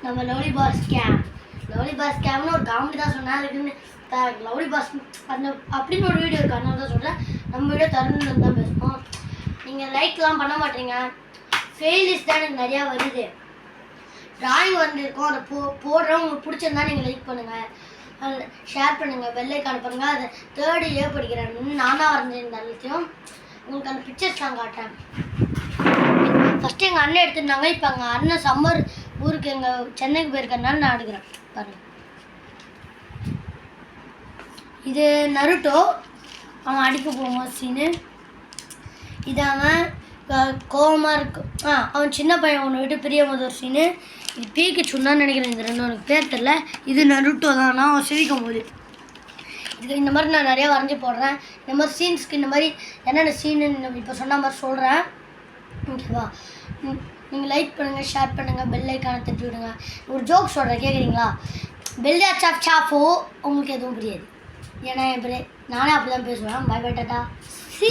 நம்ம lovely pass ஸ்கேம்னு ஒரு comedy தான் சொன்னேன். அதுக்குன்னு லவ்லி பாஸ் அந்த அப்படின்னு ஒரு வீடியோ இருக்குது, அதனால தான் சொல்கிறேன். நம்ம வீடியோ தரணுன்னு தான் பேசுவோம். நீங்கள் லைக்லாம் பண்ண மாட்டீங்க. ஃபெயிலிஸ் தான் எனக்கு நிறையா வருது. ட்ராயிங் வந்துருக்கோம், அதை போடுறோம். உங்களுக்கு பிடிச்சிருந்தா நீங்கள் லைக் பண்ணுங்கள், ஷேர் பண்ணுங்கள், பெல்லைக்கான பண்ணுங்கள். அதை 3rd A படிக்கிறேன். நானாக வரைஞ்சிருந்த எல்லாத்தையும் உங்களுக்கு அந்த பிக்சர்ஸ்லாம் காட்டேன். ஃபஸ்ட்டு எங்கள் அண்ணன் எடுத்துருந்தாங்க. இப்போ எங்கள் அண்ணன் சம்மர் ஊருக்கு எங்கள் சென்னைக்கு போயிருக்கனால நான் எடுக்கிறேன். பாருங்கள், இது நருட்டோ அவன் அடிக்க போவான் சீனு. இது அவன் கோவமாக இருக்கும். அவன் சின்ன பையன் ஒன்று விட்டு பிரிய போது ஒரு சீனு. இது பீக்கிச்சுன்னு நினைக்கிறேன். இந்த ரெண்டும் எனக்கு பேர் தெரில. இது நருட்டோ தான். நான் அவன் சிரிக்கும் போது இது இந்த மாதிரி நான் நிறையா வரைஞ்சி போடுறேன். இந்த மாதிரி சீன்ஸ்க்கு இந்த மாதிரி என்னென்ன சீனுன்னு இப்போ சொன்ன மாதிரி சொல்கிறேன். ஓகேவா? நீங்கள் லைக் பண்ணுங்கள், ஷேர் பண்ணுங்கள், பெல் ஐக்கானை தட்டி விடுங்க. ஒரு ஜோக் சொல்கிறேன், கேட்குறீங்களா? பெல்லியா சாப் சாஃபோ உங்களுக்கு எதுவும் புரியாது. ஏன்னா நானே அப்படி தான் பேசுவேன். Bye bye tata. சீ.